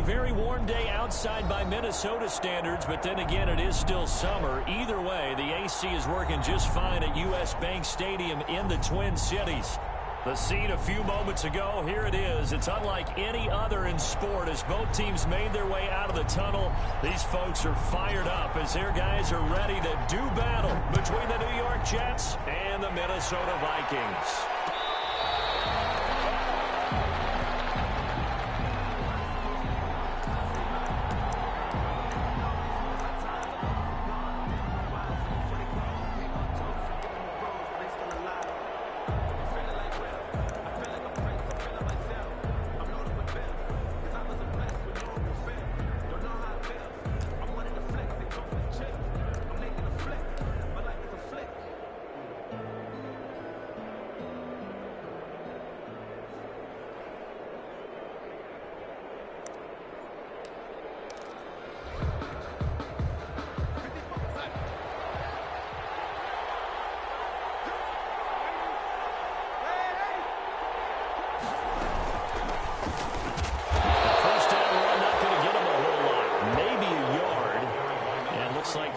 a very warm day outside by Minnesota standards, but then again, it is still summer. Either way, the AC is working just fine at U.S. Bank Stadium in the Twin Cities. The scene a few moments ago, here it is. It's unlike any other in sport as both teams made their way out of the tunnel. These folks are fired up as their guys are ready to do battle between the New York Jets and the Minnesota Vikings.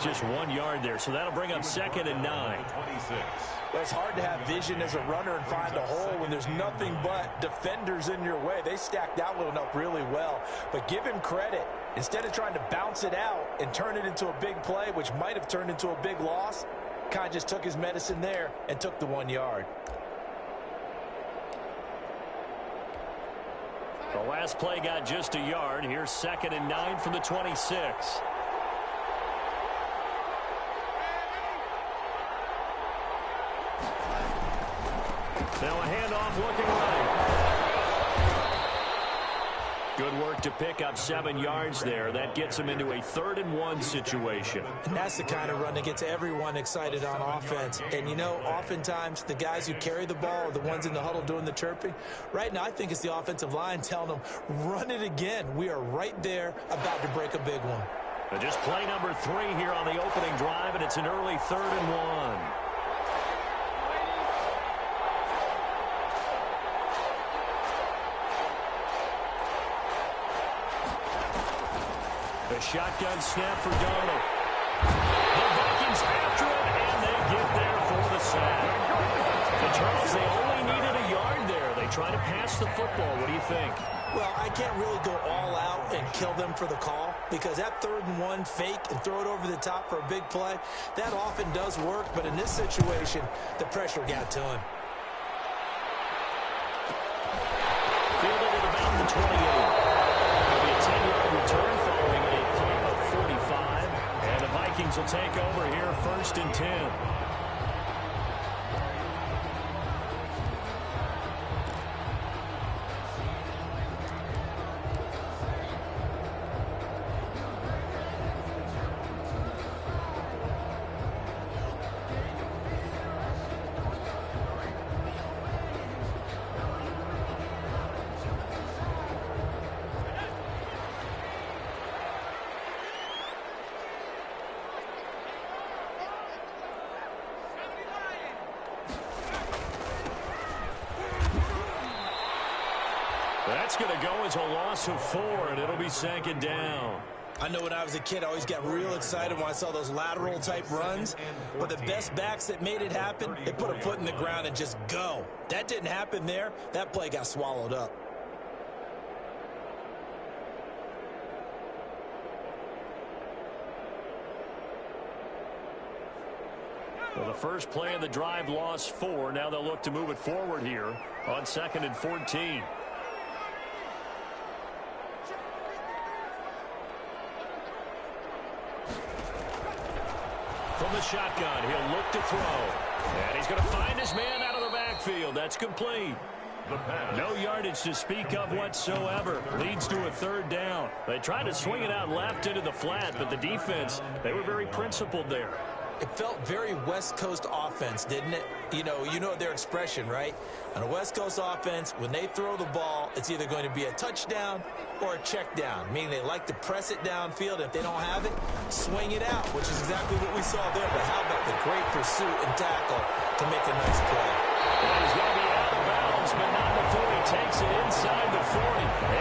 Just 1 yard there, so that'll bring up 2nd and 9. Well, it's hard to have vision as a runner and find a hole when there's nothing but defenders in your way. They stacked that one up really well, but give him credit. Instead of trying to bounce it out and turn it into a big play, which might have turned into a big loss, kind of just took his medicine there and took the 1 yard. The last play got just a yard. Here's 2nd and 9 from the 26. Now a handoff looking right. Good work to pick up 7 yards there. That gets him into a 3rd and 1 situation. And that's the kind of run that gets everyone excited on offense. And, you know, oftentimes the guys who carry the ball are the ones in the huddle doing the chirping. Right now, I think it's the offensive line telling them, run it again. We are right there about to break a big one. But just play number 3 here on the opening drive, and it's an early 3rd and 1. The shotgun snap for Darnold. The Vikings after it, and they get there for the sack. But Charles, they only needed a yard there. They try to pass the football. What do you think? Well, I can't really go all out and kill them for the call because that 3rd and 1 fake and throw it over the top for a big play, that often does work. But in this situation, the pressure got to him. Fielded at about the 28. It'll be a 10-yard return following a punt of 45. And the Vikings will take over here 1st and 10. That's going to go as a loss of 4, and it'll be 2nd down. I know when I was a kid, I always got real excited when I saw those lateral-type runs. But the best backs that made it happen, they put a foot in the ground and just go. That didn't happen there. That play got swallowed up. Well, the first play of the drive lost 4. Now they'll look to move it forward here on 2nd and 14. From the shotgun, he'll look to throw. And he's going to find his man out of the backfield. That's complete. No yardage to speak of whatsoever. Leads to a 3rd down. They tried to swing it out left into the flat, but the defense, they were very principled there. It felt very West Coast offense, didn't it? You know their expression, right? On a West Coast offense, when they throw the ball, it's either going to be a touchdown or a check down, meaning they like to press it downfield. If they don't have it, swing it out, which is exactly what we saw there. But how about the great pursuit and tackle to make a nice play? Well, he's going to be out of bounds, but not before he takes it inside the 40.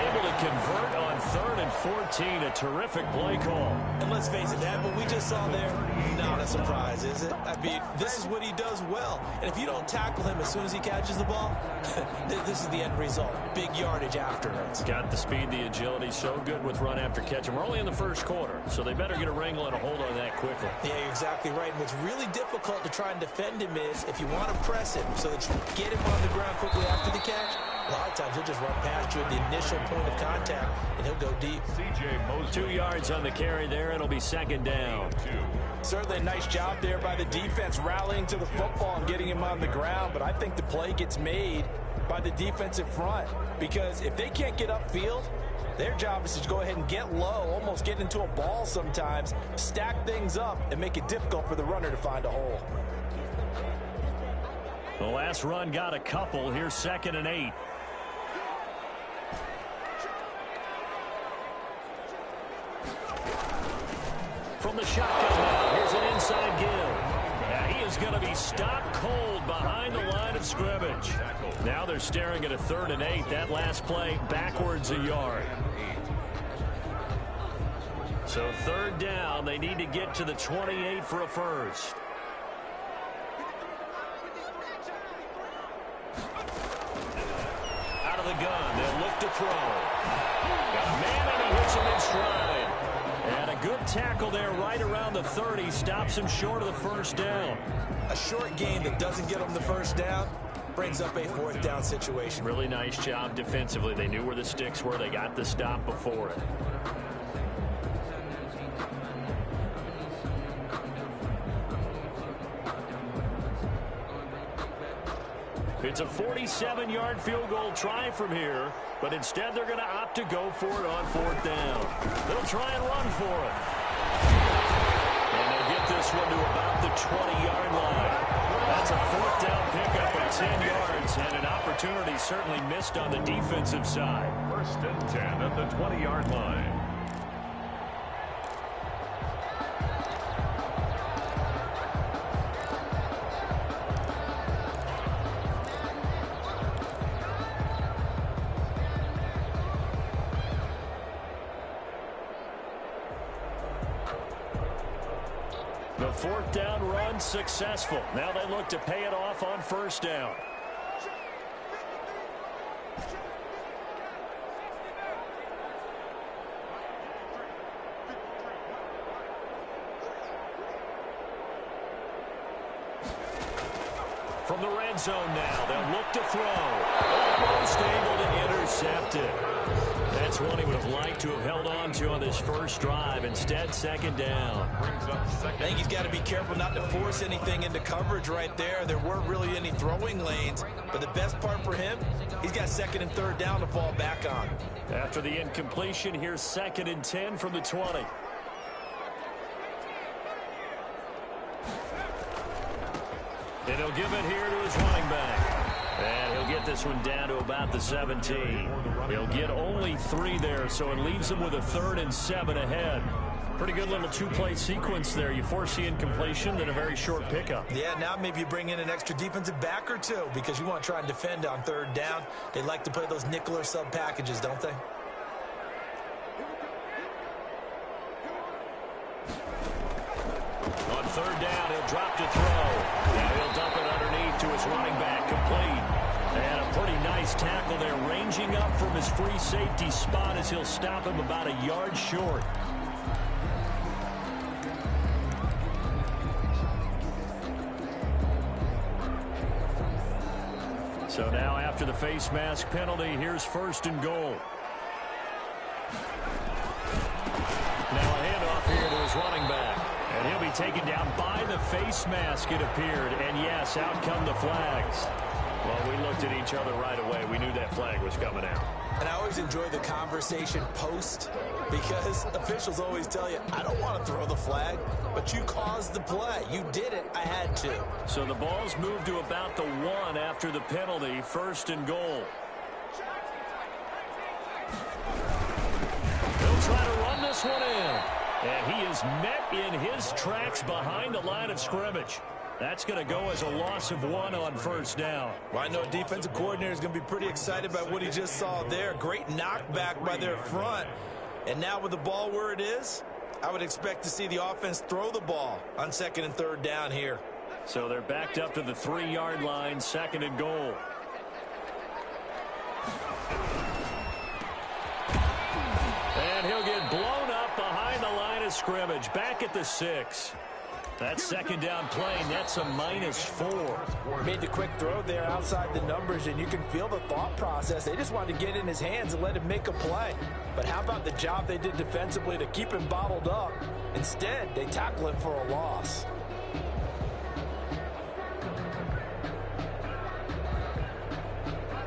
Able to convert on 3rd and 14, a terrific play call. And let's face it, that what we just saw there, not a surprise, is it? I mean, this is what he does well. And if you don't tackle him as soon as he catches the ball, this is the end result. Big yardage afterwards. Got the speed, the agility, so good with run after catch. And we're only in the first quarter, so they better get a wrangle and a hold on that quickly. Yeah, you're exactly right. And what's really difficult to try and defend him is if you want to press him so that you get him on the ground quickly after the catch, a lot of times he'll just run past you at the initial point of contact, and he'll go deep. 2 yards on the carry there. It'll be second down. Certainly a nice job there by the defense rallying to the football and getting him on the ground, but I think the play gets made by the defensive front because if they can't get upfield, their job is to go ahead and get low, almost get into a ball sometimes, stack things up, and make it difficult for the runner to find a hole. The last run got a couple. Here's 2nd and 8. From the shotgun now, here's an inside give. Now he is going to be stopped cold behind the line of scrimmage. Now they're staring at a 3rd and 8. That last play backwards a yard. So 3rd down, they need to get to the 28 for a first. Out of the gun, they'll look to throw. Got a man and he hits him in stride. And a good tackle there right around the 30. Stops him short of the first down. A short gain that doesn't get him the first down brings up a 4th down situation. Really nice job defensively. They knew where the sticks were. They got the stop before it. It's a 47-yard field goal try from here, but instead they're going to opt to go for it on 4th down. They'll try and run for it. And they'll get this one to about the 20-yard line. That's a 4th down pickup of 10 yards, and an opportunity certainly missed on the defensive side. 1st and 10 at the 20-yard line. The 4th down run successful. Now they look to pay it off on 1st down. From the red zone now, they'll look to throw. Almost able to intercept it. That's one he would have liked to have held on to on this first drive. Instead, 2nd down. I think he's got to be careful not to force anything into coverage right there. There weren't really any throwing lanes. But the best part for him, he's got 2nd and 3rd down to fall back on. After the incompletion, here's 2nd and 10 from the 20. And he'll give it here to his running back. And he'll get this one down to about the 17. He'll get only 3 there, so it leaves him with a 3rd and 7 ahead. Pretty good little 2-play sequence there. You force the incompletion, then a very short pickup. Yeah, now maybe you bring in an extra defensive back or 2 because you want to try and defend on 3rd down. They like to play those nickel or sub packages, don't they? On 3rd down, he'll drop to throw. Now he'll dump it underneath to his running back, complete. And a pretty nice tackle there, ranging up from his free safety spot as he'll stop him about a yard short. So now after the face mask penalty, here's 1st and goal. Now a handoff here to his running back. And he'll be taken down by the face mask, it appeared. And yes, out come the flags. Well, we looked at each other right away. We knew that flag was coming out. And I always enjoy the conversation post because officials always tell you, I don't want to throw the flag, but you caused the play. You did it. I had to. So the ball's moved to about the 1 after the penalty, 1st and goal. They'll try to run this one in. And he is met in his tracks behind the line of scrimmage. That's going to go as a loss of 1 on 1st down. Well, I know defensive coordinator is going to be pretty excited about what he just saw there. Great knockback by their front. And now with the ball where it is, I would expect to see the offense throw the ball on 2nd and 3rd down here. So they're backed up to the 3-yard line, 2nd and goal. And he'll get blown up behind the line of scrimmage, back at the 6. That 2nd down play, that's a -4. Made the quick throw there outside the numbers, and you can feel the thought process. They just wanted to get in his hands and let him make a play. But how about the job they did defensively to keep him bottled up? Instead, they tackle him for a loss.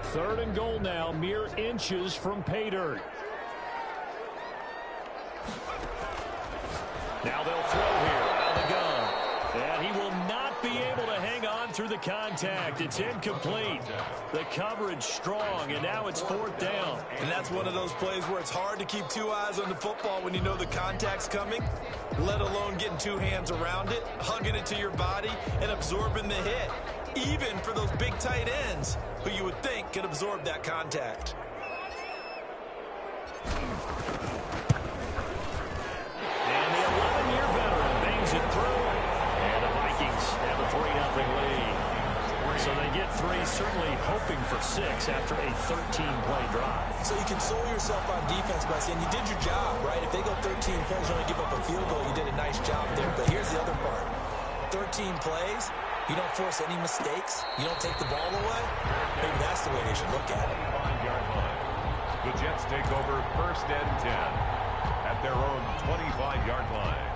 Third and goal now, mere inches from pay dirt. Now they'll throw here out of the gun. And he will not be able to hang on through the contact. It's incomplete. The coverage strong, and now it's 4th down. And that's one of those plays where it's hard to keep 2 eyes on the football when you know the contact's coming, let alone getting 2 hands around it, hugging it to your body, and absorbing the hit, even for those big tight ends who you would think could absorb that contact. And the 11-year veteran bangs it through. And the Vikings have a 3-0 lead. So they get 3, certainly hoping for 6 after a 13-play drive. So you console yourself on defense by saying you did your job, right? If they go 13 plays, you only give up a field goal, you did a nice job there. But here's the other part. 13 plays, you don't force any mistakes, you don't take the ball away. Maybe that's the way they should look at it. 5-yard line. The Jets take over 1st and 10 at their own 25-yard line.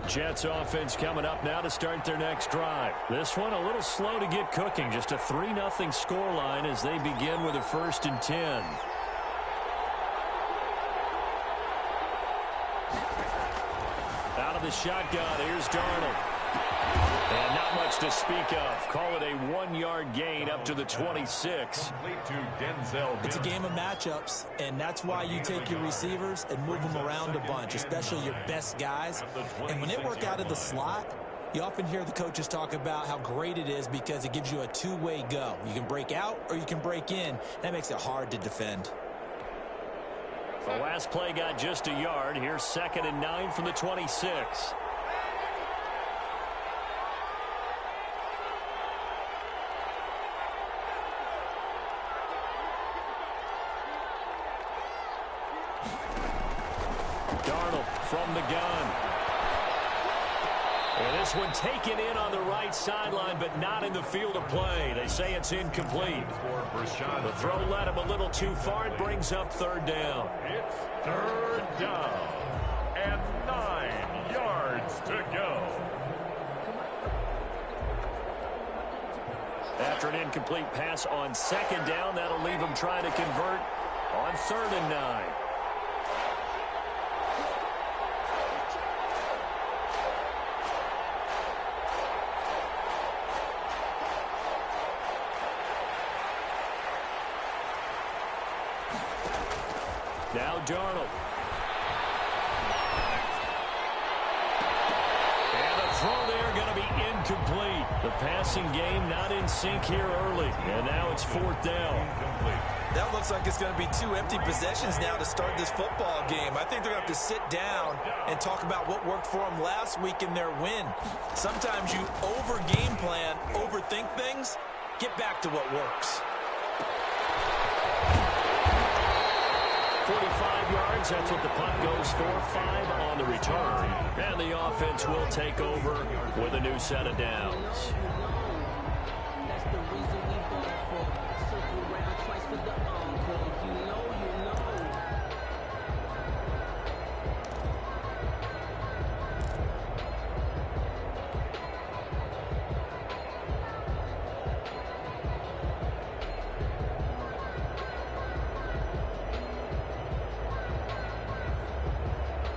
Jets offense coming up now to start their next drive. This one a little slow to get cooking. Just a 3-0 scoreline as they begin with a 1st and 10. Out of the shotgun, here's Darnold. And not much to speak of. Call it a 1-yard gain up to the 26. It's a game of matchups, and that's why you take your receivers and move them around a bunch, especially your best guys. And when they work out of the slot, you often hear the coaches talk about how great it is because it gives you a 2-way go. You can break out or you can break in. That makes it hard to defend. The last play got just a yard. Here's 2nd and 9 from the 26. Darnold from the gun. And this one taken in on the right sideline, but not in the field of play. They say it's incomplete. The throw led him a little too far. It brings up 3rd down. It's 3rd down and 9 yards to go. After an incomplete pass on 2nd down, that'll leave him trying to convert on 3rd and 9. Now Darnold. And the throw there going to be incomplete. The passing game not in sync here early. And now it's 4th down. That looks like it's going to be 2 empty possessions now to start this football game. I think they're going to have to sit down and talk about what worked for them last week in their win. Sometimes you over-game plan, overthink things. Get back to what works. 45 yards, that's what the punt goes for. 5 on the return. And the offense will take over with a new set of downs. That's the reason we bought for. Circle around twice for the encore. You know.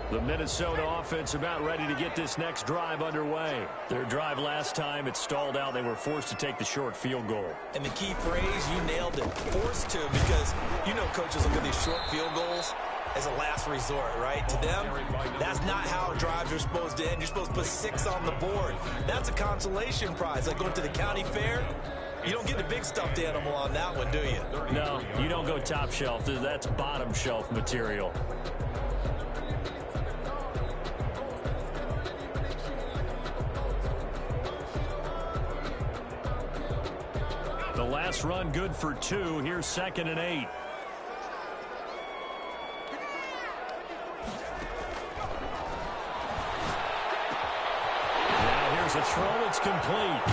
The Minnesota offense about ready to get this next drive underway. Their drive last time, it stalled out. They were forced to take the short field goal. And the key phrase, you nailed it, forced to, because you know coaches look at these short field goals as a last resort, right? To them, that's not how drives are supposed to end. You're supposed to put 6 on the board. That's a consolation prize, like going to the county fair. You don't get the big stuffed animal on that one, do you? No, you don't go top shelf. That's bottom shelf material. The last run good for 2. Here's 2nd and 8. Now here's a throw. It's complete.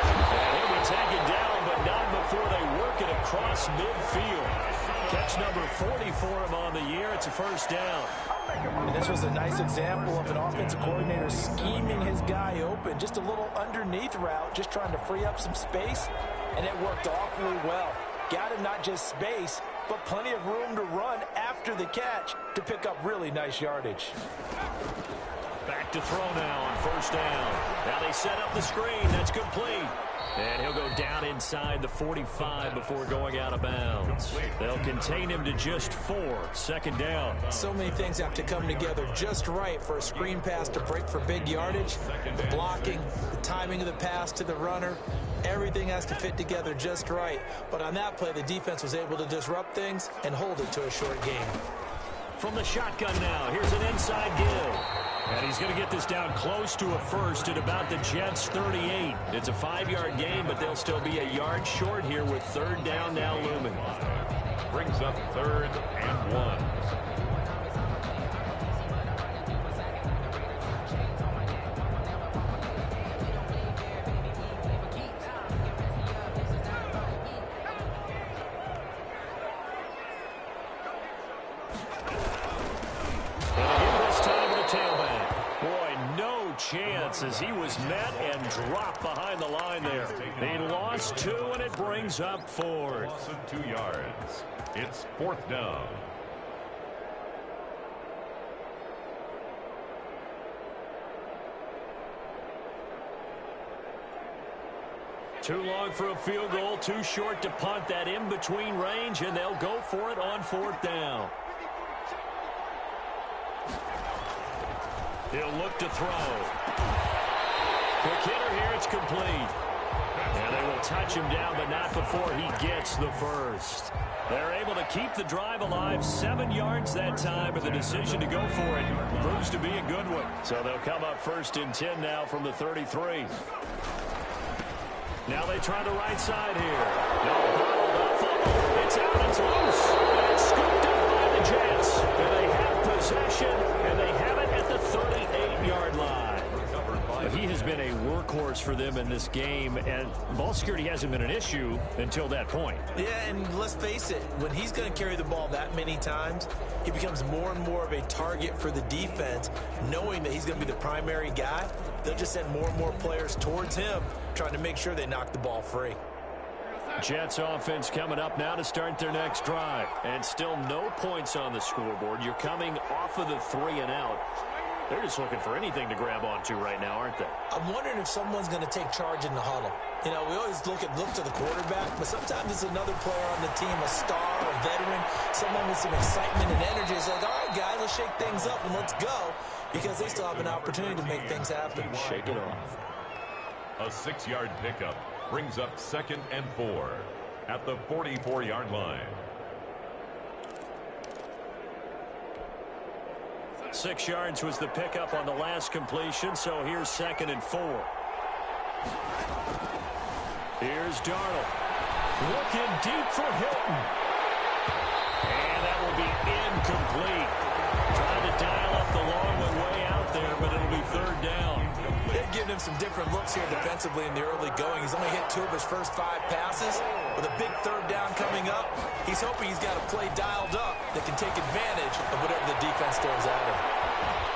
And he'll be taken down, but not before they work it across midfield. Catch number 40 for him on the year. It's a first down. And this was a nice example of an offensive coordinator scheming his guy open. Just a little underneath route, just trying to free up some space. And it worked awfully well. Got him not just space, but plenty of room to run after the catch to pick up really nice yardage. Back to throw now on first down. Now they set up the screen. That's complete. And he'll go down inside the 45 before going out of bounds. They'll contain him to just 4. 2nd down. So many things have to come together just right for a screen pass to break for big yardage. The blocking, the timing of the pass to the runner, everything has to fit together just right. But on that play, the defense was able to disrupt things and hold it to a short game. From the shotgun now, here's an inside give. And he's going to get this down close to a first at about the Jets' 38. It's a 5-yard gain, but they'll still be a yard short here with 3rd down now looming. Brings up 3rd and 1. Chance as he was met and dropped behind the line there. They lost 2, and it brings up 4th. Loss of 2 yards. It's 4th down. Too long for a field goal, too short to punt. That in-between range, and they'll go for it on 4th down. He'll look to throw. Quick hitter here, it's complete. And they will touch him down, but not before he gets the first. They're able to keep the drive alive. 7 yards that time, but the decision to go for it proves to be a good one. So they'll come up 1st and 10 now from the 33. Now they try the right side here. No, it's out, it's loose. And it's scooped up by the Jets. And they have possession, and they have it at the 38-yard line. But he has been a workhorse for them in this game, and ball security hasn't been an issue until that point. Yeah, and let's face it, when he's going to carry the ball that many times, he becomes more and more of a target for the defense, knowing that he's going to be the primary guy. They'll just send more and more players towards him, trying to make sure they knock the ball free. Jets offense coming up now to start their next drive. And still no points on the scoreboard. You're coming off of the 3 and out. They're just looking for anything to grab onto right now, aren't they? I'm wondering if someone's going to take charge in the huddle. You know, we always look to the quarterback, but sometimes it's another player on the team, a star, a veteran, someone with some excitement and energy. It's like, all right, guys, let's shake things up and let's go, because they still have an opportunity to make things happen. Shake it off. A 6-yard pickup brings up 2nd and 4 at the 44-yard line. 6 yards was the pickup on the last completion, so here's 2nd and 4. Here's Darnold. Looking deep for Hilton. And that will be incomplete. Trying to dial up the long one way out there, but it'll be 3rd down. They've given him some different looks here defensively in the early going. He's only hit 2 of his first 5 passes. With a big 3rd down coming up, he's hoping he's got a play dialed up that can take advantage of whatever the defense throws at him.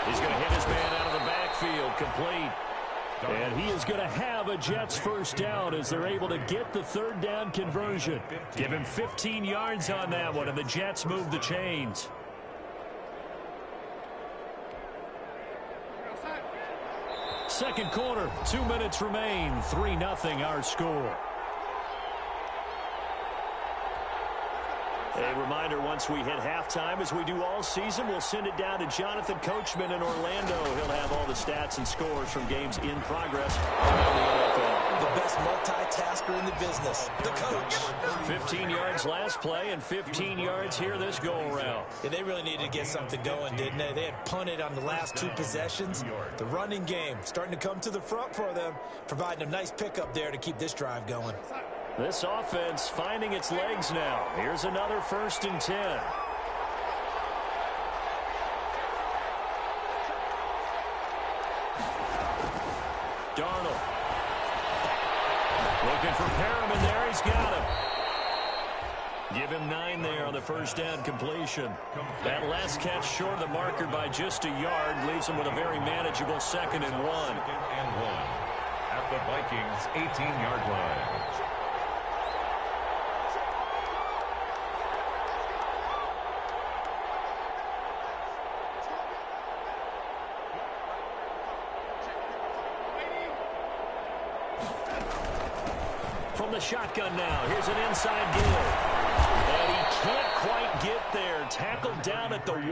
He's going to hit his man out of the backfield, complete. And he is going to have a Jets first down as they're able to get the 3rd down conversion. Give him 15 yards on that one, and the Jets move the chains. Second quarter, 2 minutes remain. 3-0 our score. A reminder, once we hit halftime, as we do all season, we'll send it down to Jonathan Coachman in Orlando. He'll have all the stats and scores from games in progress around the NFL. The best multitasker in the business, the coach. 15 yards last play and 15 yards here this go-around. Yeah, they really needed to get something going, didn't they? They had punted on the last 2 possessions. The running game starting to come to the front for them, providing a nice pickup there to keep this drive going. This offense finding its legs now. Here's another 1st and 10. Darnold. Looking for Perriman there. He's got him. Give him 9 there on the first down completion. That last catch short of the marker by just a yard leaves him with a very manageable 2nd and 1. 2nd and 1 at the Vikings 18-yard line. From the shotgun now. Here's an inside give. And he can't quite get there. Tackled down at the 1.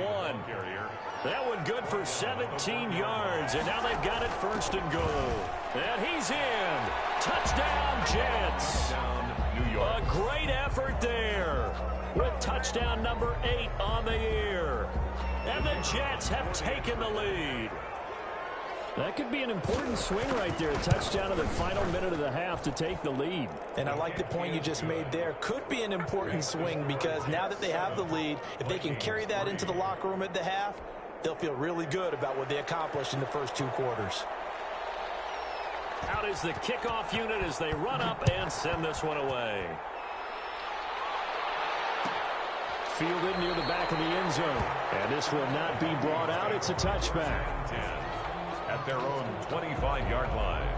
That one good for 17 yards. And now they've got it 1st and goal. And he's in. Touchdown, Jets. New York. A great effort there. With touchdown number 8 on the year. And the Jets have taken the lead. That could be an important swing right there. A touchdown in the final minute of the half to take the lead. And I like the point you just made there. Could be an important swing because now that they have the lead, if they can carry that into the locker room at the half, they'll feel really good about what they accomplished in the first 2 quarters. Out is the kickoff unit as they run up and send this one away. Fielded near the back of the end zone. And this will not be brought out. It's a touchback. At their own 25-yard line.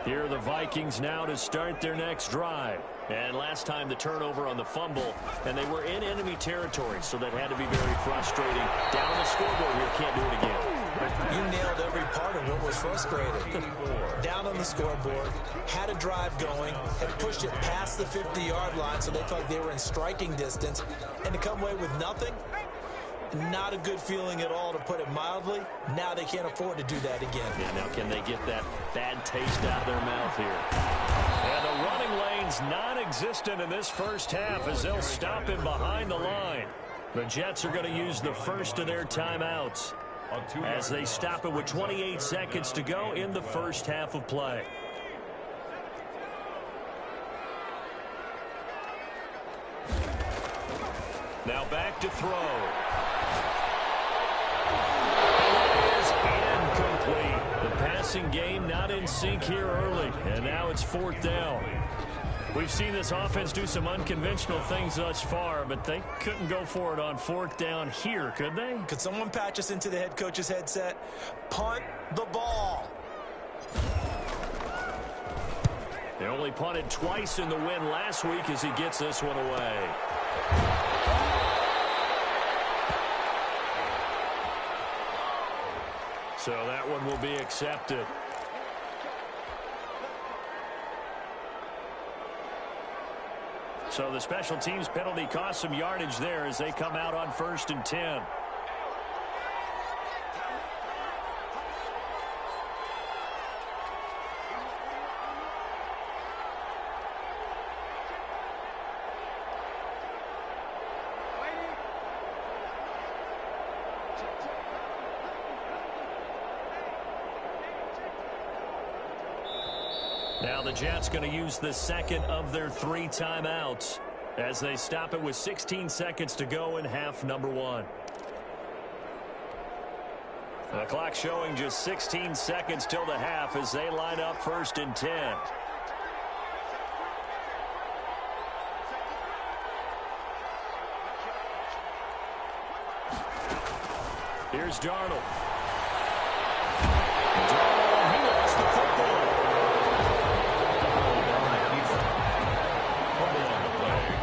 Here are the Vikings now to start their next drive. And last time the turnover on the fumble, and they were in enemy territory, so that had to be very frustrating. Down on the scoreboard here, can't do it again. You nailed every part of what was frustrating. Down on the scoreboard, had a drive going, had pushed it past the 50-yard line, so they felt like they were in striking distance, and to come away with nothing, not a good feeling at all, to put it mildly. Now they can't afford to do that again. Yeah, now can they get that bad taste out of their mouth here? And the running lane's non-existent in this first half as they'll stop him behind the line. The Jets are going to use the first of their timeouts as they stop it with 28 seconds to go in the first half of play. Now back to throw. Incomplete. The passing game not in sync here early, and now it's 4th down. We've seen this offense do some unconventional things thus far, but they couldn't go for it on 4th down here, could they? Could someone patch us into the head coach's headset? Punt the ball. They only punted twice in the win last week as he gets this one away. So that one will be accepted. So the special teams penalty cost some yardage there as they come out on 1st and 10. Now the Jets going to use the second of their 3 timeouts as they stop it with 16 seconds to go in half number 1. The clock showing just 16 seconds till the half as they line up 1st and 10. Here's Darnold. He lost the football. Fumble on the play.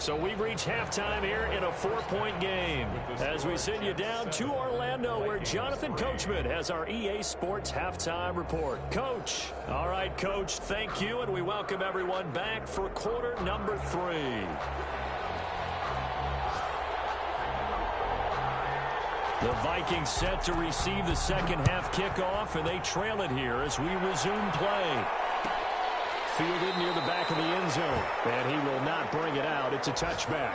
So we've reached halftime here in a 4-point game as we send you down to Orlando where Jonathan Coachman has our EA Sports halftime report. Coach. All right, Coach, thank you, and we welcome everyone back for quarter number 3. The Vikings set to receive the second half kickoff, and they trail it here as we resume play. Fielded near the back of the end zone, and he will not bring it out. It's a touchback.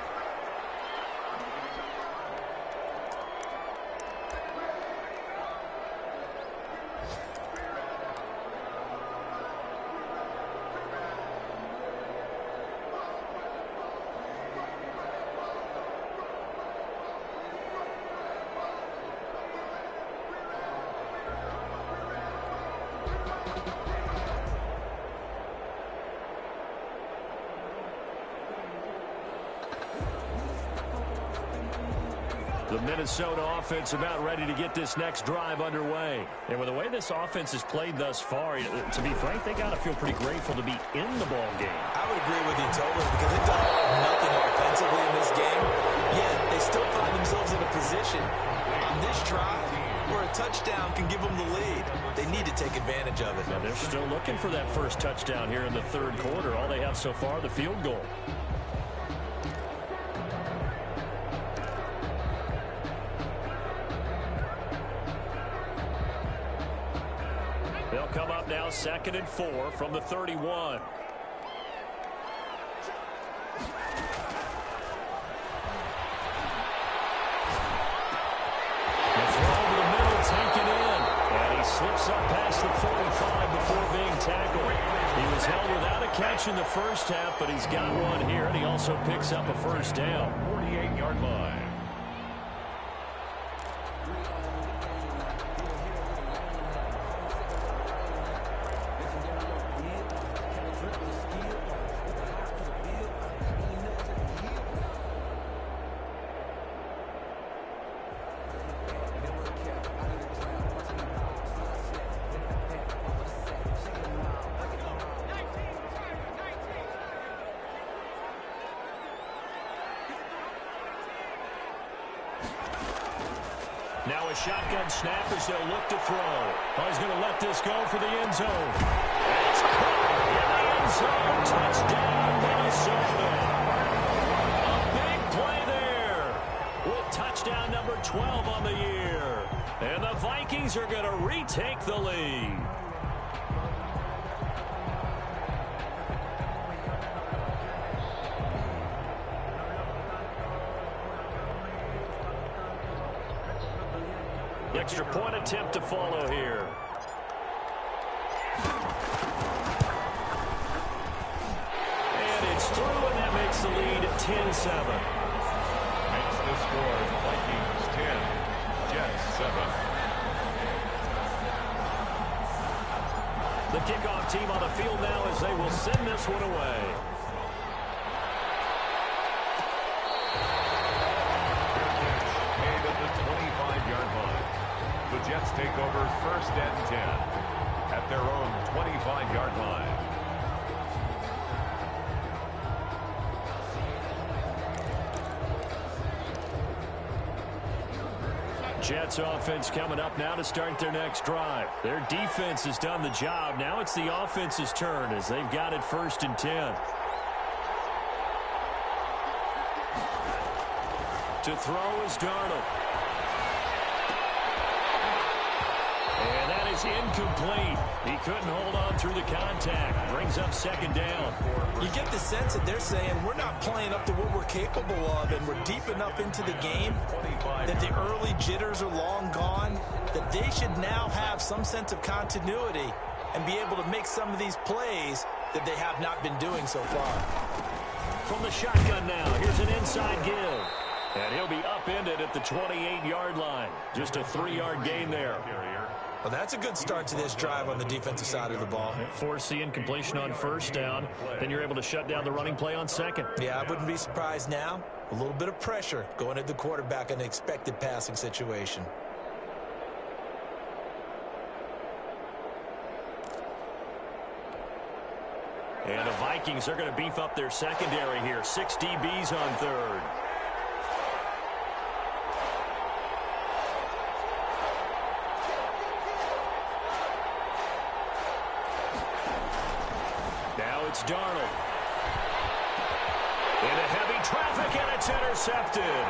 The Minnesota offense about ready to get this next drive underway. And with the way this offense has played thus far, to be frank, they got to feel pretty grateful to be in the ball game. I would agree with you totally because they've done nothing offensively in this game, yet they still find themselves in a position on this drive where a touchdown can give them the lead. They need to take advantage of it. Now they're still looking for that first touchdown here in the third quarter. All they have so far, the field goal. They'll come up now 2nd and 4 from the 31. The throw over the middle, taken in. And he slips up past the 45 before being tackled. He was held without a catch in the first half, but he's got one here, and he also picks up a first down. 48-yard line. Now a shotgun snap as they'll look to throw. Oh, he's going to let this go for the end zone. It's caught in the end zone. Touchdown, Minnesota. A big play there with touchdown number 12 on the year. And the Vikings are going to retake the lead. Extra point attempt to follow here. And it's through, and that makes the lead 10-7. Makes the score Vikings 10, Jets 7. The kickoff team on the field now as they will send this one away. Made at the 25-yard line. The Jets take over 1st and 10 at their own 25-yard line. Jets offense coming up now to start their next drive. Their defense has done the job. Now it's the offense's turn as they've got it 1st and 10. To throw is Darnold. And that is incomplete. He couldn't hold on through the contact. Brings up 2nd down. You get the sense that they're saying we're not playing up to what we're capable of, and we're deep enough into the game that the early jitters are long gone, that they should now have some sense of continuity and be able to make some of these plays that they have not been doing so far. From the shotgun now, here's an inside give. And he'll be upended at the 28-yard line. Just a 3-yard gain there. Well, that's a good start to this drive on the defensive side of the ball. Forcing incompletion on 1st down. Then you're able to shut down the running play on 2nd. Yeah, I wouldn't be surprised now. A little bit of pressure going at the quarterback in an expected passing situation. And the Vikings are going to beef up their secondary here. 6 DBs on third. Now it's Darnold. Into heavy traffic, and it's intercepted.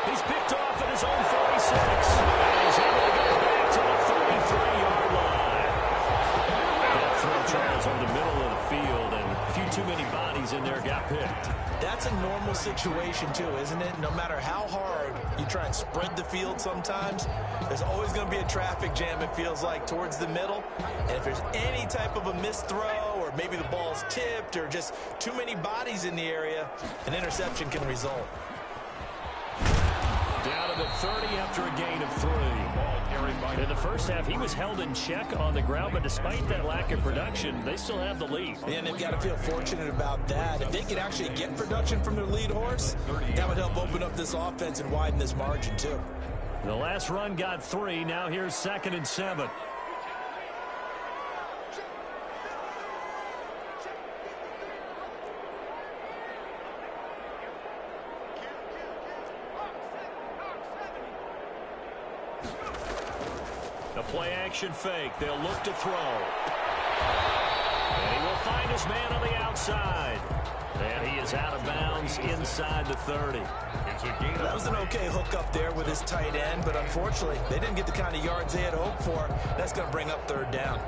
He's picked off at his own 46. And he's able to get it back to the 33-yard line. That throw travels over the middle of the field, and a few too many bodies in there got picked. That's a normal situation, too, isn't it? No matter how hard you try and spread the field sometimes, there's always going to be a traffic jam, it feels like, towards the middle. And if there's any type of a missed throw, or maybe the ball's tipped, or just too many bodies in the area, an interception can result. Down to the 30 after a gain of 3. In the first half, he was held in check on the ground, but despite that lack of production, they still have the lead. And they've got to feel fortunate about that. If they could actually get production from their lead horse, that would help open up this offense and widen this margin, too. The last run got 3. Now here's 2nd and 7. The play-action fake. They'll look to throw. And he will find his man on the outside. And he is out of bounds inside the 30. That was an okay hook up there with his tight end, but unfortunately, they didn't get the kind of yards they had hoped for. That's going to bring up 3rd down.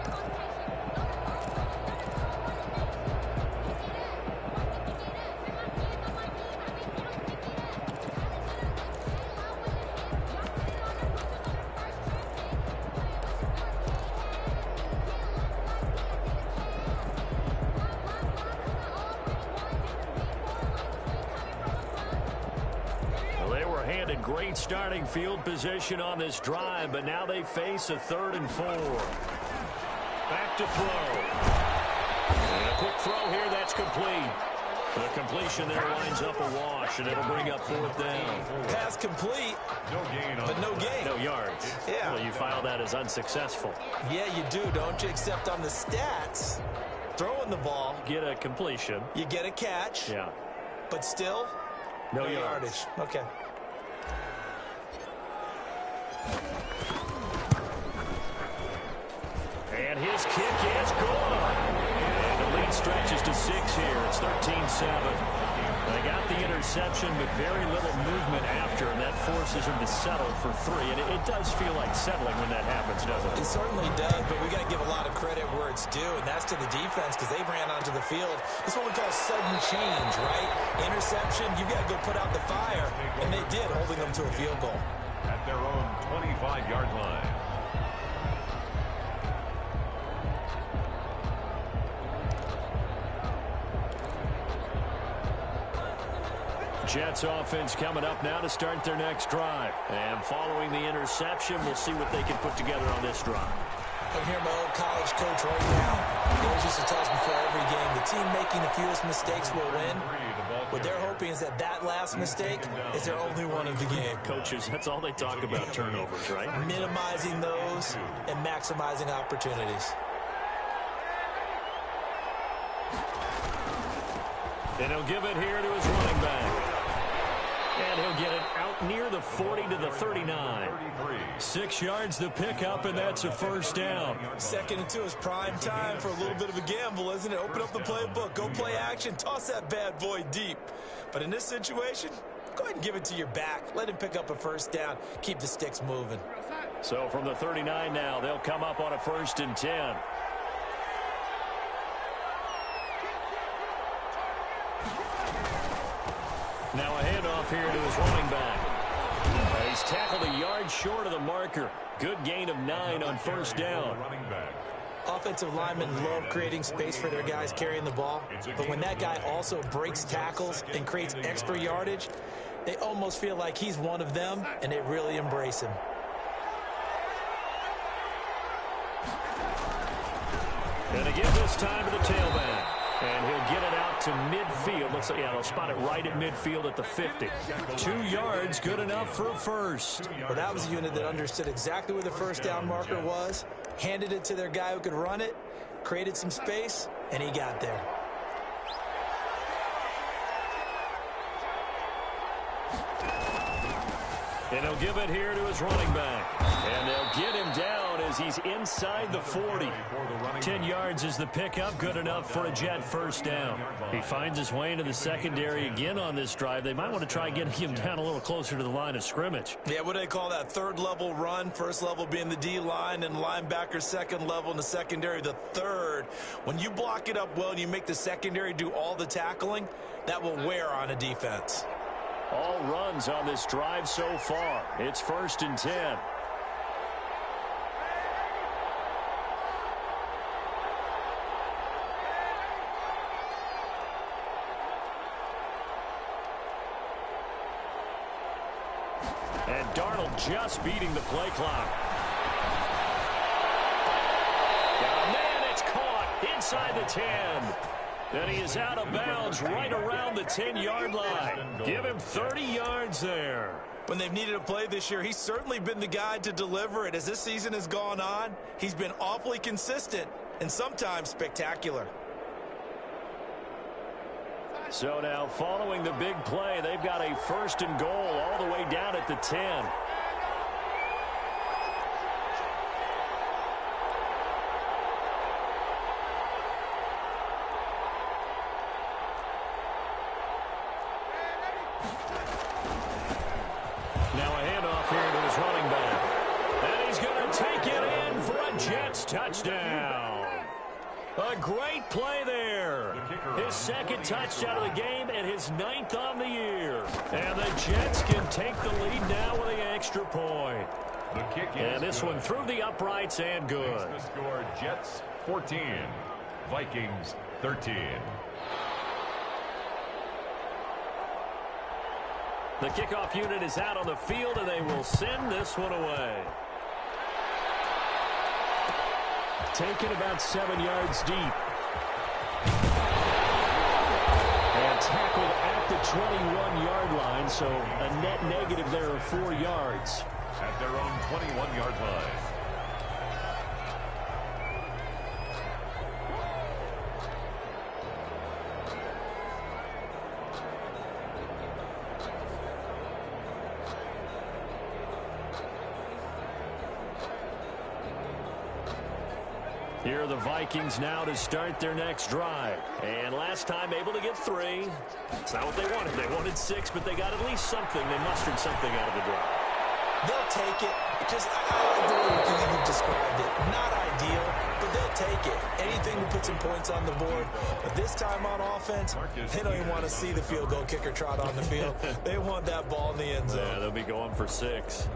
Great starting field position on this drive, but now they face a 3rd and 4. Back to throw. And a quick throw here, that's complete. The completion there lines up a wash, and it'll bring up 4th down. Pass complete, but no gain. No yards. Yeah. Well, you file that as unsuccessful. Yeah, you do, don't you? Except on the stats, throwing the ball. Get a completion. You get a catch. Yeah. But still, no yardage. Okay. And his kick is good. And the lead stretches to 6 here. It's 13-7. They got the interception, but very little movement after, and that forces him to settle for 3. And it does feel like settling when that happens, doesn't it? It certainly does, but we got to give a lot of credit where it's due, and that's to the defense because they ran onto the field. It's what we call sudden change, right? Interception, you got to go put out the fire, and they did, holding them to a field goal. At their own 25-yard line. Jets offense coming up now to start their next drive. And following the interception, we'll see what they can put together on this drive. I hear my old college coach right now. He always used to tell us before every game, the team making the fewest mistakes will win. What they're hoping is that last mistake is their only one of the game. Coaches, that's all they talk about, turnovers, right? Minimizing those and maximizing opportunities. And he'll give it here to his running back. And he'll get it out near the 40 to the 39. 6 yards the pickup, and that's a 1st down. 2nd and 2 is prime time for a little bit of a gamble, isn't it? Open up the playbook, go play action, toss that bad boy deep. But in this situation, go ahead and give it to your back. Let him pick up a 1st down. Keep the sticks moving. So from the 39 now, they'll come up on a 1st and 10. Now a handoff here to his running back. He's tackled a yard short of the marker. Good gain of 9 on 1st down. Offensive linemen love creating space for their guys carrying the ball, but when that guy also breaks tackles and creates extra yardage, they almost feel like he's one of them, and they really embrace him. And again this time to the tailback. And he'll get it out to midfield. Looks like, yeah, they'll spot it right at midfield at the 50. 2 yards, good enough for a 1st. Well, that was a unit that understood exactly where the 1st down marker was, handed it to their guy who could run it, created some space, and he got there. And he'll give it here to his running back. And they'll get him down as he's inside the 40. 10 yards is the pickup, good enough for a Jet first down. He finds his way into the secondary again on this drive. They might want to try getting him down a little closer to the line of scrimmage. Yeah, what do they call that? Third level run. First level being the D-line and linebacker. Second level in the secondary, the third. When you block it up well and you make the secondary do all the tackling, that will wear on a defense. All runs on this drive so far. It's 1st and 10. And Darnold just beating the play clock. Oh, man, it's caught inside the 10. And he is out of bounds right around the 10-yard line. Give him 30 yards there. When they've needed a play this year, he's certainly been the guy to deliver it. As this season has gone on, he's been awfully consistent and sometimes spectacular. So now, following the big play, they've got a 1st and goal all the way down at the 10. Touchdown. A great play there. His second touchdown of the game and his 9th on the year. And the Jets can take the lead now with an extra point. And this one through the uprights and good. The score, Jets 14, Vikings 13. The kickoff unit is out on the field, and they will send this one away. Taken about 7 yards deep. And tackled at the 21-yard line, so a net negative there of 4 yards. At their own 21-yard line. Here are the Vikings now to start their next drive. And last time able to get 3. It's not what they wanted. They wanted 6, but they got at least something. They mustered something out of the drive. They'll take it. Just, I agree with you. You've described it. Not ideal, but they'll take it. Anything to put some points on the board. But this time on offense, they don't even want to see the field goal kicker trot on the field. They want that ball in the end zone. Yeah, they'll be going for 6.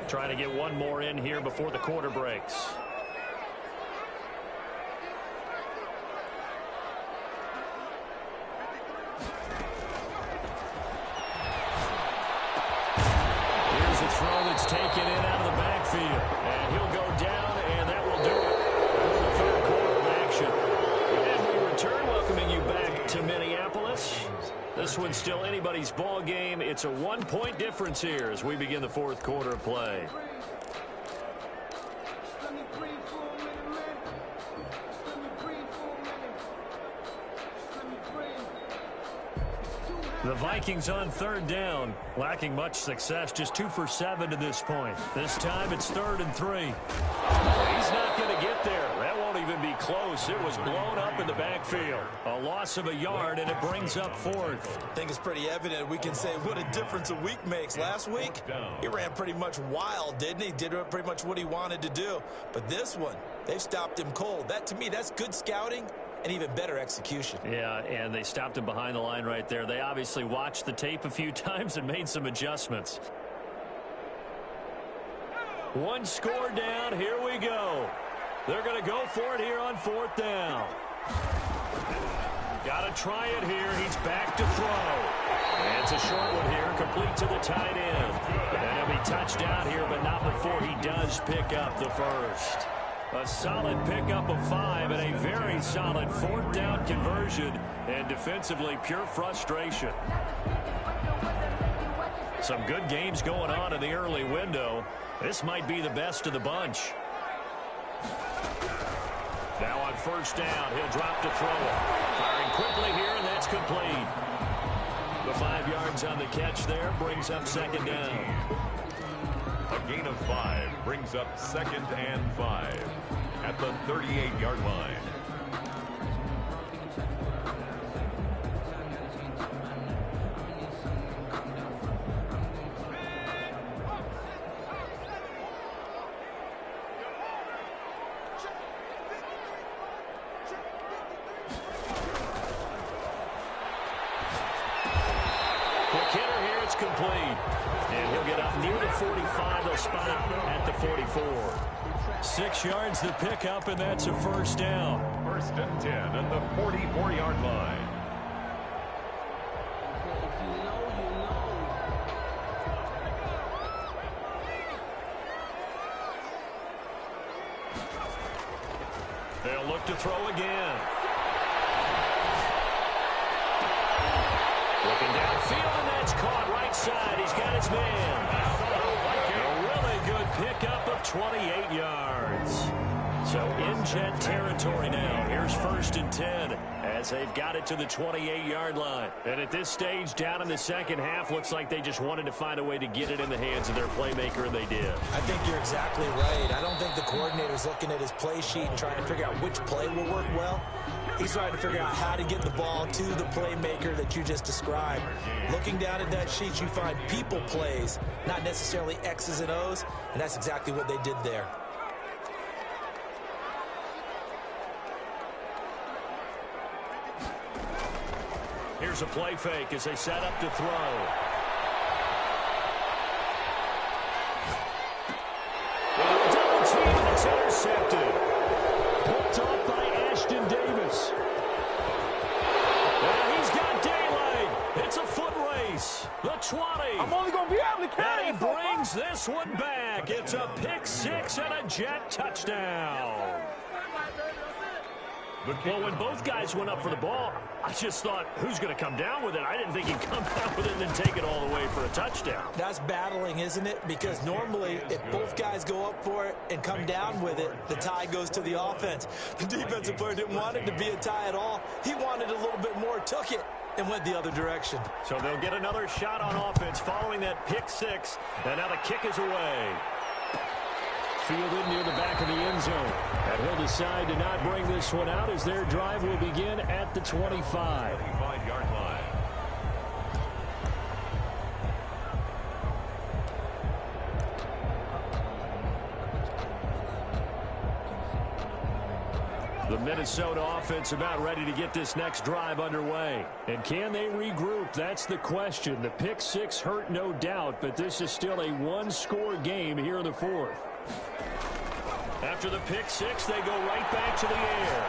Trying to get one more in here before the quarter breaks. Here's a throw that's taken in out of the backfield. And he'll go down, and that will do it for the third quarter of action. And we return, welcoming you back to Minneapolis. This one's still anybody's ball game. It's a 1-point difference here as we begin the fourth quarter of play. The Vikings on 3rd down, lacking much success, just 2 for 7 to this point. This time it's 3rd and 3. He's not going to get there. That won't even be close. It was blown up in the backfield. A loss of a yard, and it brings up 4th. I think it's pretty evident. We can say what a difference a week makes. Last week, he ran pretty much wild, didn't he? Did pretty much what he wanted to do. But this one, they've stopped him cold. That, to me, that's good scouting and even better execution. Yeah, and they stopped him behind the line right there. They obviously watched the tape a few times and made some adjustments. One score down. Here we go. They're going to go for it here on 4th down. Got to try it here. He's back to throw. And it's a short one here, complete to the tight end. And he'll be touched down here, but not before he does pick up the first. A solid pickup of 5 and a very solid 4th down conversion. And defensively, pure frustration. Some good games going on in the early window. This might be the best of the bunch. Now on first down, he'll drop to throw it. Firing quickly here, and that's complete. The 5 yards on the catch there brings up second down. A gain of 5 brings up 2nd and 5 at the 38-yard line. Complete. And he'll get up near the 45. They'll spot him at the 44. 6 yards the pickup, and that's a first down. 1st and 10 at the 44-yard line. They'll look to throw again. Looking downfield, and that's caught right side. He's got his man. A really good pickup of 28 yards. So in Jet territory now. Here's 1st and 10 as they've got it to the 28-yard line. And at this stage, down in the second half, looks like they just wanted to find a way to get it in the hands of their playmaker, and they did. I think you're exactly right. I don't think the coordinator's looking at his play sheet and trying to figure out which play will work well. He's trying to figure out how to get the ball to the playmaker that you just described. Looking down at that sheet, you find people plays, not necessarily X's and O's, and that's exactly what they did there. Here's a play fake as they set up to throw. Double team, and it's intercepted. Picked off by Ashton Davis. And he's got daylight. It's a foot race. The 20. I'm only going to be able to carry And he brings this one back. It's a pick 6 and a Jet touchdown. Well, when both guys went up for the ball, I just thought, who's going to come down with it? I didn't think he'd come down with it and then take it all the way for a touchdown. That's battling, isn't it? Because normally, if both guys go up for it and come down with it, the tie goes to the offense. The defensive player didn't want it to be a tie at all. He wanted a little bit more, took it, and went the other direction. So they'll get another shot on offense following that pick 6, and now the kick is away. Fielded near the back of the end zone. And he'll decide to not bring this one out as their drive will begin at the 25. 25-yard line. The Minnesota offense about ready to get this next drive underway. And can they regroup? That's the question. The pick 6 hurt, no doubt, but this is still a one-score game here in the 4th. After the pick 6, they go right back to the air.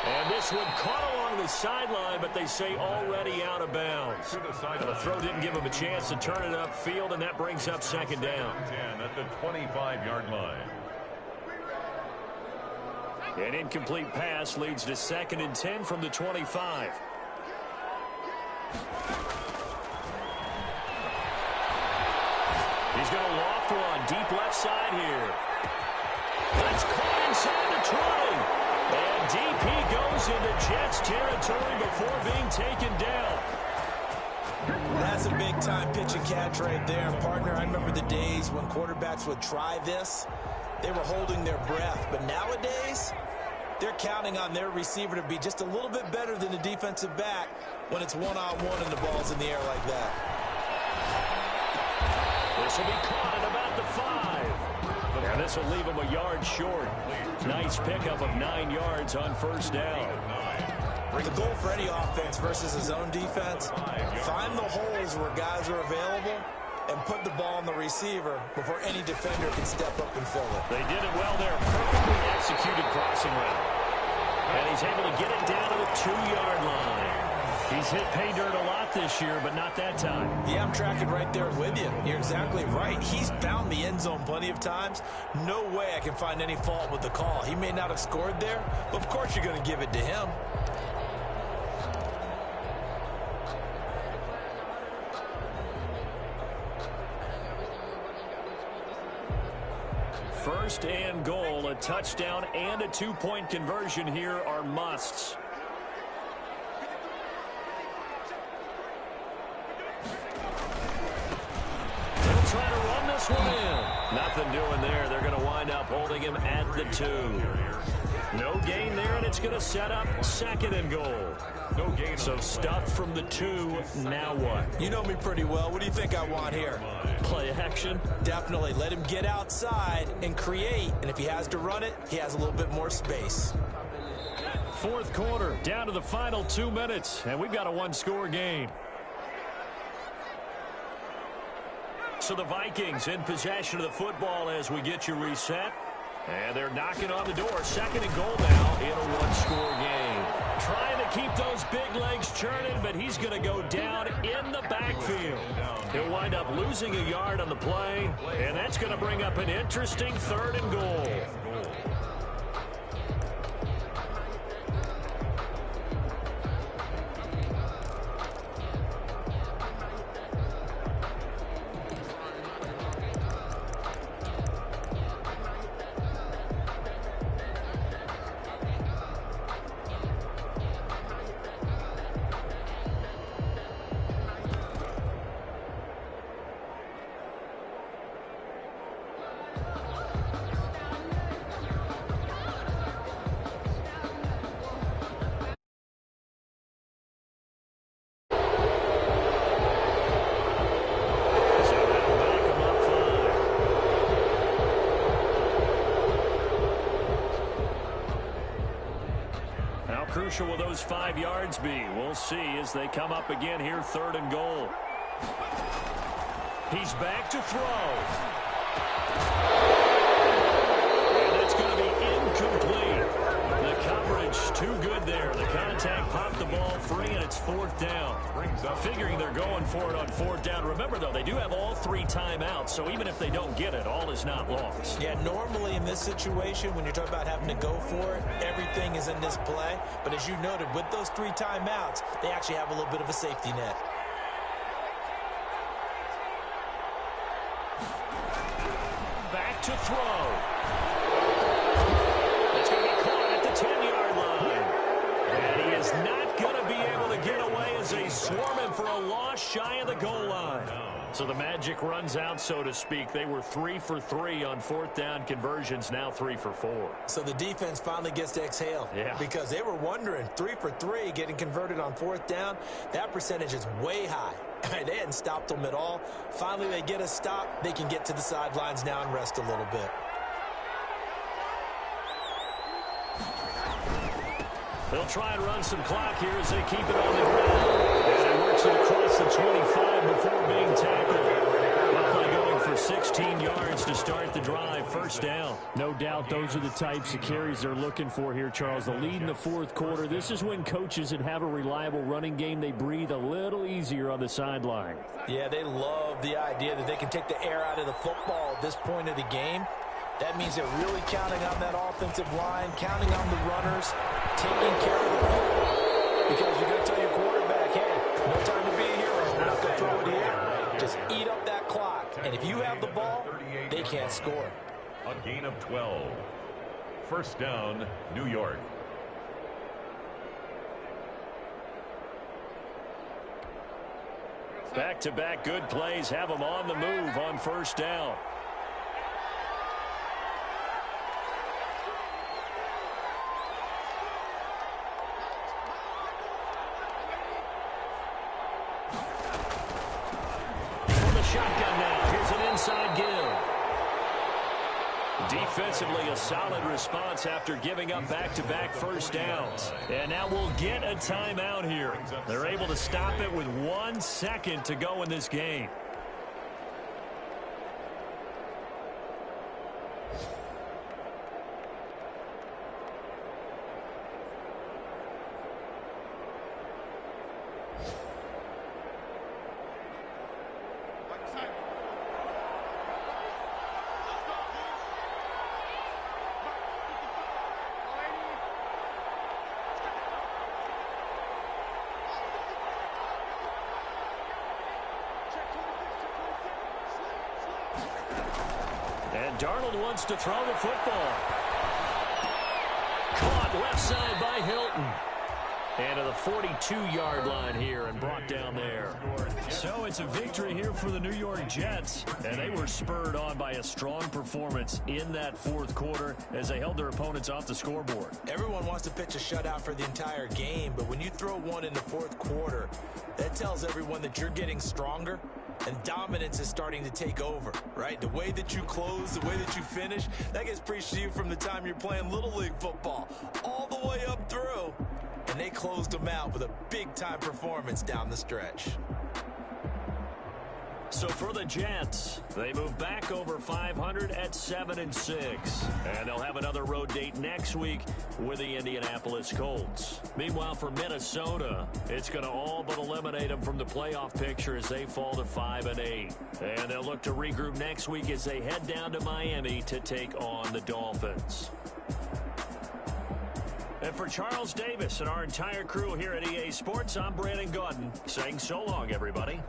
And this one caught along the sideline, but they say already out of bounds. And the throw didn't give him a chance to turn it upfield, and that brings up second down. 10 at the 25-yard line. An incomplete pass leads to 2nd and 10 from the 25. He's going to loft one deep left side here. That's caught inside the 20. And deep he goes into Jets territory before being taken down. That's a big-time pitch and catch right there. Partner, I remember the days when quarterbacks would try this. They were holding their breath. But nowadays, they're counting on their receiver to be just a little bit better than the defensive back when it's one-on-one and the ball's in the air like that. This will be caught at about the 5. And this will leave him a yard short. Nice pickup of 9 yards on first down. The goal for any offense versus a zone defense, find the holes where guys are available and put the ball on the receiver before any defender can step up and fill it. They did it well there. Perfectly executed crossing route. And he's able to get it down to the 2-yard line. He's hit pay dirt a lot this year, but not that time. Yeah, I'm tracking right there with you. You're exactly right. He's found the end zone plenty of times. No way I can find any fault with the call. He may not have scored there, but of course you're going to give it to him. First and goal, a touchdown and a two-point conversion here are musts. They'll try to run this one in. Nothing doing there. They're going to wind up holding him at the 2. No gain there, and it's going to set up second and goal. No gain. So stuffed from the 2. Now what? You know me pretty well. What do you think I want here? Play action? Definitely. Let him get outside and create. And if he has to run it, he has a little bit more space. Fourth quarter, down to the final 2 minutes, and we've got a one-score game. So the Vikings in possession of the football as we get you reset. And they're knocking on the door. Second and goal now in a one-score game. Trying to keep those big legs churning, but he's going to go down in the backfield. He'll wind up losing a yard on the play, and that's going to bring up an interesting third and goal. Crucial will those 5 yards be? We'll see as they come up again here, third and goal. He's back to throw. And that's going to be incomplete. The coverage too good there. The contact popped the ball free, and it's fourth down. Figuring they're going for it on fourth down. Remember, though, they do have all 3 timeouts, so even if they don't get it, all is not lost. Yeah, normally in this situation, when you're talking about having to go for it, everything is in this play. But as you noted, with those 3 timeouts, they actually have a little bit of a safety net. Back to throw. It's going to be caught at the 10-yard line. And he is not going to be able to get away as they swarm him for a loss shy of the goal line. So the magic runs out, so to speak. They were 3 for 3 on fourth down conversions, now 3 for 4. So the defense finally gets to exhale. Yeah. Because they were wondering, 3 for 3 getting converted on fourth down. That percentage is way high. They hadn't stopped them at all. Finally, they get a stop. They can get to the sidelines now and rest a little bit. They'll try and run some clock here as they keep it on the ground. And he works it across the 25 before being tackled. That play going for 16 yards to start the drive. First down. No doubt those are the types of carries they're looking for here, Charles. The lead in the fourth quarter. This is when coaches that have a reliable running game, they breathe a little easier on the sideline. Yeah, they love the idea that they can take the air out of the football at this point of the game. That means they're really counting on that offensive line, counting on the runners, taking care of the football. Because you're going to tell your quarterback, hey, no time to be a hero. We're not going to throw it here. Just eat up that clock. And if you have the ball, they can't score. A gain of 12. First down, New York. Back-to-back good plays have them on the move on first down. Shotgun now. Here's an inside give. Defensively, a solid response after giving up back-to-back first downs. And now we'll get a timeout here. They're able to stop it with 1 second to go in this game. And Darnold wants to throw the football. Caught left side by Hilton. And to the 42-yard line here and brought down there. So it's a victory here for the New York Jets. And they were spurred on by a strong performance in that fourth quarter as they held their opponents off the scoreboard. Everyone wants to pitch a shutout for the entire game, but when you throw one in the fourth quarter, that tells everyone that you're getting stronger and dominance is starting to take over, right? The way that you close, the way that you finish, that gets preached to you from the time you're playing Little League football all the way up through. And they closed them out with a big-time performance down the stretch. So for the Jets, they move back over 500 at 7-6. And they'll have another road date next week with the Indianapolis Colts. Meanwhile, for Minnesota, it's going to all but eliminate them from the playoff picture as they fall to 5-8. And they'll look to regroup next week as they head down to Miami to take on the Dolphins. And for Charles Davis and our entire crew here at EA Sports, I'm Brandon Gaudin saying so long, everybody.